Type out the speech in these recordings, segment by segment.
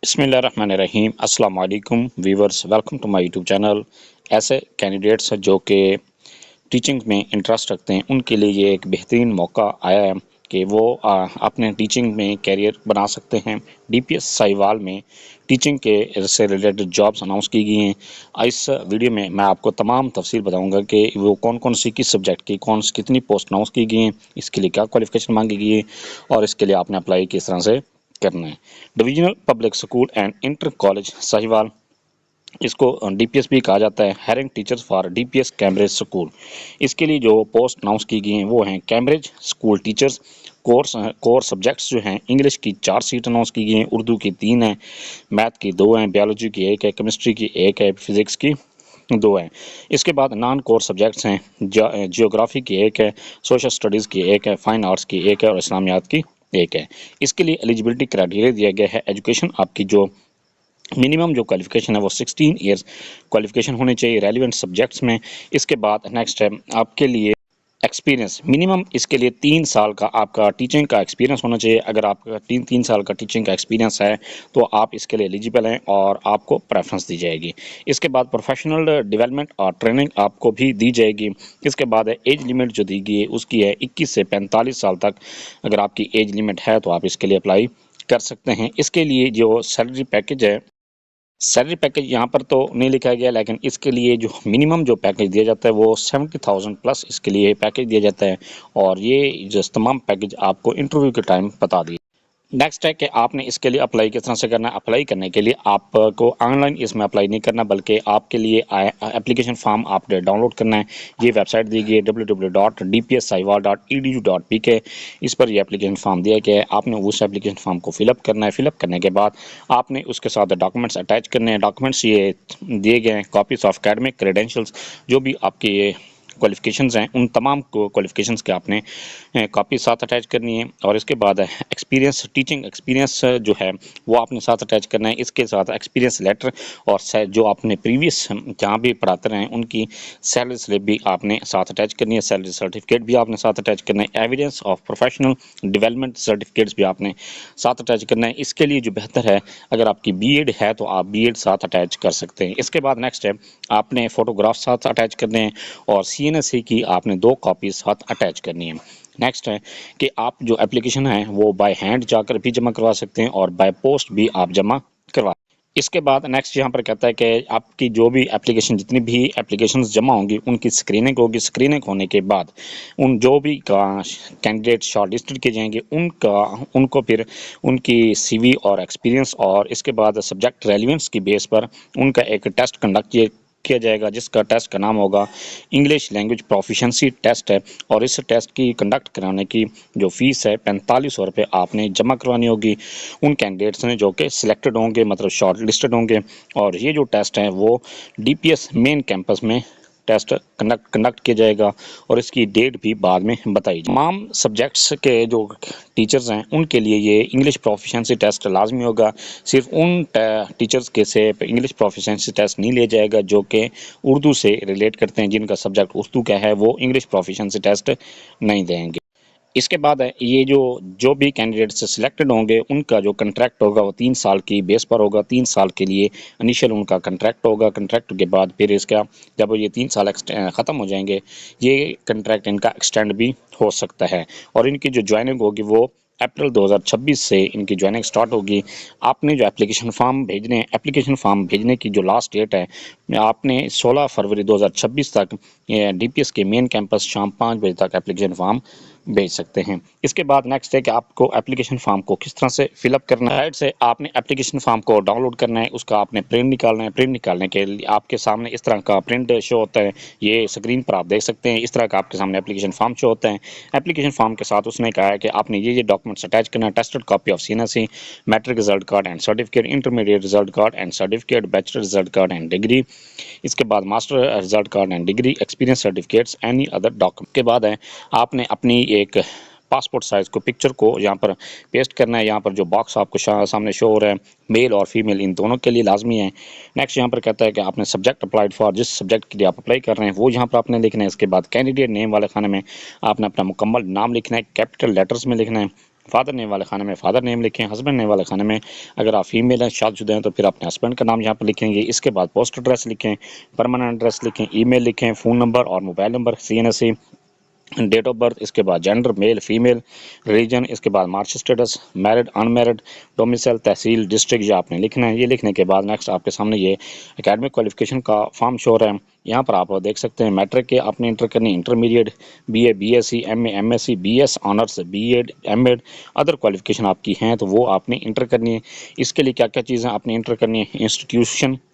بسم اللہ الرحمن الرحیم۔ السلام علیکم viewers, welcome to my YouTube channel. ایسے کینڈیڈیٹس جو کہ ٹیچنگ میں انٹرسٹ رکھتے ہیں ان کے لیے یہ ایک بہترین موقع آیا ہے کہ وہ اپنے ٹیچنگ میں کیریئر بنا سکتے ہیں۔ ڈی پی ایس ساہیوال میں ٹیچنگ کے سے ریلیٹڈ جابس اناؤنس کی گئی ہیں۔ اس ویڈیو میں آپ کو تمام تفصیل بتاؤں گا کہ وہ کون کون سی کس سبجیکٹ کی کتنی پوسٹ اناؤنس کی گئی ہیں، اس کے لیے کیا کوالیفیکیشن مانگی گئی ہے اور اس کے لیے آپ نے اپلائی کس طرح سے کرنا ہے۔ Divisional public school and inter college Sahiwal, اس کو ڈی پی ایس بھی کہا جاتا ہے، hiring teachers for D P S Cambridge school. اس کے لیے جو پوسٹ اناؤنس کی گئی ہیں وہ ہیں کیمبرج اسکول ٹیچرز۔ کور سبجیکٹس جو ہیں انگلش کی 4 سیٹ اناؤنس کی گئی ہیں، اردو کی 3 ہیں، میتھ کی 2 ہیں، بیولوجی کی 1 ہے، کیمسٹری کی 1 ہے، فزکس کی 2 ہیں۔ اس کے بعد نان کور سبجیکٹس ہیں، جیوگرافی کی 1 ہے، سوشل اسٹڈیز کی 1 ہے، فائن آرٹس کی 1 ہے اور اسلامیات کی 1 ہے۔ اس کے لیے ایلیجبلٹی کرائٹیریا دیا گیا ہے، ایجوکیشن آپ کی جو منیمم جو کوالیفیکیشن ہے وہ 16 ایئرس کوالیفیکیشن ہونی چاہیے ریلیونٹ سبجیکٹس میں۔ اس کے بعد نیکسٹ ہے آپ کے لیے ایکسپیرینس، منیمم اس کے لیے 3 سال کا آپ کا ٹیچنگ کا ایکسپیرینس ہونا چاہیے۔ اگر آپ کا 3 سال کا ٹیچنگ کا ایکسپیرینس ہے تو آپ اس کے لیے ایلیجیبل ہیں اور آپ کو پریفرنس دی جائے گی۔ اس کے بعد پروفیشنل ڈیولپمنٹ اور ٹریننگ آپ کو بھی دی جائے گی۔ اس کے بعد ایج لیمٹ جو دی گئی ہے اس کی ہے 21 سے 45 سال تک، اگر آپ کی ایج لیمٹ ہے تو آپ اس کے لیے اپلائی کر سکتے ہیں۔ اس کے لیے جو سیلری پیکج ہے، سیلری پیکج یہاں پر تو نہیں لکھا گیا، لیکن اس کے لیے جو منیمم جو پیکج دیا جاتا ہے وہ 70,000 پلس اس کے لیے پیکج دیا جاتا ہے، اور یہ جو تمام پیکج آپ کو انٹرویو کے ٹائم بتا دیے۔ نیکسٹ ہے کہ آپ نے اس کے لیے اپلائی کس طرح سے کرنا ہے۔ اپلائی کرنے کے لیے آپ کو آن لائن اس میں اپلائی نہیں کرنا، بلکہ آپ کے لیے اپلیکیشن فارم آپ نے ڈاؤن لوڈ کرنا ہے۔ یہ ویب سائٹ دی گئی ہے www.dpssahiwal.edu.pk، اس پر یہ اپلیکیشن فارم دیا گیا ہے۔ آپ نے اس اپلیکیشن فارم کو فل اپ کرنا ہے۔ فل اپ کرنے کے بعد آپ نے اس کے ساتھ ڈاکومنٹس اٹیچ کرنے ہیں۔ ڈاکومنٹس یہ دیے گئے ہیں کاپیز آف اکیڈمک کریڈینشلز، جو بھی آپ کے کوالیفیکیشنز ہیں ان تمام کوالیفیکیشنز کے آپ نے کاپی ساتھ اٹیچ کرنی ہے، اور اس کے بعد ایکسپیرینس، ٹیچنگ ایکسپیرینس جو ہے وہ آپ نے ساتھ اٹیچ کرنا ہے۔ اس کے ساتھ ایکسپیرینس لیٹر اور جو آپ نے پریویس جہاں بھی پڑھاتے رہے ہیں ان کی سیلری سلپ بھی آپ نے ساتھ اٹیچ کرنی ہے۔ سیلری سرٹیفکیٹ بھی آپ نے ساتھ اٹیچ کرنا ہے۔ Evidence of professional development certificates بھی آپ نے ساتھ اٹیچ کرنا ہے۔ اس کے لیے جو بہتر ہے، اگر آپ کی بی ایڈ ہے تو آپ بی ایڈ ساتھ اٹیچ کر سکتے ہیں۔ اس کے بعد نیکسٹ ہے آپ نے فوٹوگراف ساتھ اٹیچ کرنے ہیں، اور سی این ایس سی کی آپ نے 2 کاپیز ساتھ اٹیچ کرنی ہے۔ نیکسٹ ہے کہ آپ جو اپلیکیشن ہے وہ بائی ہینڈ جا کر بھی جمع کروا سکتے ہیں اور بائی پوسٹ بھی آپ جمع کروا۔ اس کے بعد نیکسٹ یہاں پر کہتا ہے کہ آپ کی جو بھی اپلیکیشن، جتنی بھی اپلیکیشنز جمع ہوں گی ان کی اسکریننگ ہوگی۔ اسکریننگ ہونے کے بعد ان جو بھی کینڈیڈیٹ شارٹ لسٹڈ کیے جائیں گے ان کو پھر ان کی سی وی اور ایکسپیرینس اور اس کے بعد سبجیکٹ ریلیونس کی بیس پر ان کا ایک ٹیسٹ کنڈکٹ کیا جائے گا، جس کا ٹیسٹ کا نام ہوگا انگلش لینگویج پروفیشنسی ٹیسٹ ہے، اور اس ٹیسٹ کی کنڈکٹ کرانے کی جو فیس ہے 4500 روپے آپ نے جمع کروانی ہوگی ان کینڈیڈیٹس نے جو کہ سلیکٹڈ ہوں گے، مطلب شارٹ لسٹڈ ہوں گے۔ اور یہ جو ٹیسٹ ہیں وہ ڈی پی ایس مین کیمپس میں ٹیسٹ کنڈکٹ کیا جائے گا، اور اس کی ڈیٹ بھی بعد میں بتائی جائے گی۔ تمام سبجیکٹس کے جو ٹیچرز ہیں ان کے لیے یہ انگلش پروفیشنسی ٹیسٹ لازمی ہوگا۔ صرف ان ٹیچرز کے سے انگلش پروفیشنسی ٹیسٹ نہیں لیا جائے گا جو کہ اردو سے ریلیٹ کرتے ہیں، جن کا سبجیکٹ اردو کا ہے وہ انگلش پروفیشنسی ٹیسٹ نہیں دیں گے۔ اس کے بعد یہ جو بھی کینڈیڈیٹس سلیکٹڈ ہوں گے ان کا جو کنٹریکٹ ہوگا وہ 3 سال کی بیس پر ہوگا۔ 3 سال کے لیے انیشل ان کا کنٹریکٹ ہوگا۔ کنٹریکٹ کے بعد پھر اس کا جب یہ 3 سال ختم ہو جائیں گے، یہ کنٹریکٹ ان کا ایکسٹینڈ بھی ہو سکتا ہے، اور ان کی جو جوائننگ ہوگی وہ اپریل 2026 سے ان کی جوائننگ سٹارٹ ہوگی۔ آپ نے جو اپلیکیشن فارم بھیجنے ہیں، اپلیکیشن فارم بھیجنے کی جو لاسٹ ڈیٹ ہے آپ نے 16 فروری 2026 تک ڈی پی ایس کے مین کیمپس شام 5 بجے تک اپلیکیشن فارم بھیج سکتے ہیں۔ اس کے بعد نیکسٹ ہے کہ آپ کو اپلیکیشن فارم کو کس طرح سے فل اپ کرنا ہے۔ سائٹ سے آپ نے اپلیکیشن فارم کو ڈاؤن لوڈ کرنا ہے، اس کا آپ نے پرنٹ نکالنا ہے۔ پرنٹ نکالنے کے لیے آپ کے سامنے اس طرح کا پرنٹ شو ہوتا ہے، یہ اسکرین پر آپ دیکھ سکتے ہیں۔ اس طرح کا آپ کے سامنے اپلیکیشن فارم شو ہوتا ہے۔ اپلیکیشن فارم کے ساتھ اس نے کہا ہے کہ آپ نے یہ ڈاکومنٹس اٹیچ کرنا ہے: tested copy of C N S C, matric result card and certificate, intermediate result card and certificate, bachelor result card and degree, اس کے بعد master result card and degree, experience certificates, any other document. کے بعد ہے آپ نے اپنی ایک پاسپورٹ سائز کو پکچر کو یہاں پر پیسٹ کرنا ہے۔ یہاں پر جو باکس آپ کو سامنے شو ہو رہا ہے میل اور فیمیل ان دونوں کے لیے لازمی ہے۔ نیکسٹ یہاں پر کہتا ہے کہ آپ نے سبجیکٹ اپلائیڈ فار، جس سبجیکٹ کے لیے آپ اپلائی کر رہے ہیں وہ یہاں پر آپ نے لکھنا ہے۔ اس کے بعد کینڈیڈیٹ نیم والے خانے میں آپ نے اپنا مکمل نام لکھنا ہے، کیپٹل لیٹرز میں لکھنا ہے۔ فادر نیم والے خانے میں فادر نیم لکھیں، ہسبینڈ نیم والے خانے میں اگر آپ فیمیل ہیں، شادی شدہ ہیں تو پھر اپنے ہسبینڈ کا نام یہاں پر لکھیں گے۔ اس کے بعد پوسٹ ایڈریس لکھیں، پرماننٹ ایڈریس لکھیں، ای میل لکھیں، فون نمبر اور mobile number, CNSE، date of birth, اس کے بعد جینڈر میل فیمیل، ریلیجن، اس کے بعد marital status, married unmarried, domicile, tehsil, district, یہ آپ نے لکھنا ہے۔ یہ لکھنے کے بعد نیکسٹ آپ کے سامنے یہ اکیڈمک کوالیفکیشن کا فارم شو رہا ہے۔ یہاں پر آپ دیکھ سکتے ہیں میٹرک کے آپ نے انٹر کرنی، intermediate, BA BSc MA MSc BS honours BEd MAd، other qualification آپ کی ہیں تو وہ آپ نے انٹر کرنی ہے۔ اس کے لیے کیا کیا چیزیں آپ نے انٹر کرنی ہے؟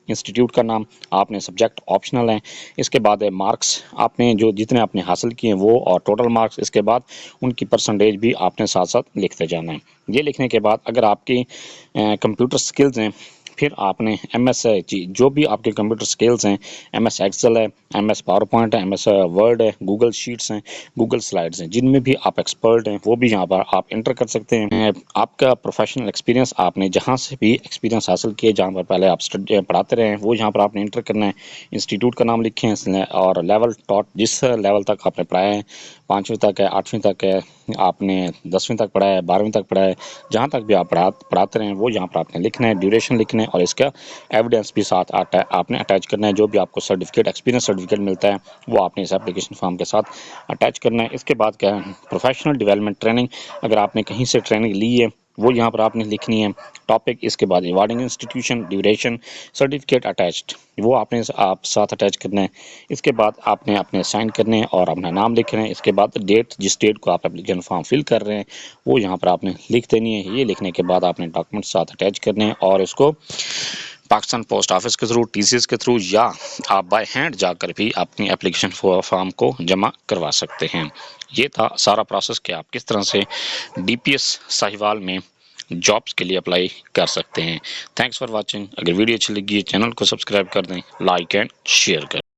انسٹیٹیوٹ کا نام، آپ نے سبجیکٹ آپشنل ہیں، اس کے بعد مارکس آپ نے جو جتنے آپ نے حاصل کیے ہیں وہ اور ٹوٹل مارکس، اس کے بعد ان کی پرسنٹیج بھی آپ نے ساتھ ساتھ لکھتے جانا ہے۔ یہ لکھنے کے بعد اگر آپ کی کمپیوٹر سکلز ہیں، پھر آپ نے MS جو بھی آپ کے کمپیوٹر سکلز ہیں، MS ایکسل ہے، MS پاور پوائنٹ ہے، MS ورڈ ہے، گوگل شیٹس ہیں، گوگل سلائڈز ہیں، جن میں بھی آپ ایکسپرٹ ہیں وہ بھی یہاں پر آپ انٹر کر سکتے ہیں۔ آپ کا پروفیشنل ایکسپیرینس، آپ نے جہاں سے بھی ایکسپیرینس حاصل کیے، جہاں پر پہلے آپ پڑھاتے رہے ہیں، وہ یہاں پر آپ نے انٹر کرنا ہے۔ انسٹیٹیوٹ کا نام لکھیں اور لیول ٹاٹ، جس لیول تک آپ نے پڑھایا ہے، 5ویں تک ہے، 8ویں تک ہے، آپ نے 10ویں تک پڑھا ہے، 12ویں تک پڑھا ہے، جہاں تک بھی آپ پڑھاتے رہے ہیں وہ یہاں پر آپ نے لکھنا ہے، ڈیوریشن لکھنا ہے اور اس کا ایویڈنس بھی ساتھ آپ نے اٹیچ کرنا ہے۔ جو بھی آپ کو سرٹیفکیٹ، ایکسپیرینس سرٹیفکیٹ ملتا ہے وہ آپ نے اس اپلیکیشن فارم کے ساتھ اٹیچ کرنا ہے۔ اس کے بعد کیا ہے، پروفیشنل ڈیولپمنٹ ٹریننگ، اگر آپ نے کہیں سے ٹریننگ لی ہے وہ یہاں پر آپ نے لکھنی ہے، ٹاپک، اس کے بعد ایوارڈنگ انسٹیٹیوشن، ڈیوریشن، سرٹیفکیٹ اٹیچڈ، وہ آپ نے ساتھ اٹیچ کرنا ہے۔ اس کے بعد آپ نے اپنے سائن کرنے ہیں اور اپنا نام لکھنا ہے۔ اس کے بعد ڈیٹ، جس ڈیٹ کو آپ اپلیکیشن فارم فل کر رہے ہیں وہ یہاں پر آپ نے لکھ دینی ہے۔ یہ لکھنے کے بعد آپ نے ڈاکومنٹ ساتھ اٹیچ کرنے ہیں اور اس کو پاکستان پوسٹ آفس کے تھرو، TCS کے تھرو، یا آپ بائی ہینڈ جا کر بھی اپنی اپلیکیشن فارم کو جمع کروا سکتے ہیں۔ یہ تھا سارا پروسیس کہ آپ کس طرح سے DPS ساہیوال میں جابس کے لیے اپلائی کر سکتے ہیں۔ Thanks for watching. اگر ویڈیو اچھی لگی ہے چینل کو سبسکرائب کر دیں، لائک اینڈ شیئر کریں۔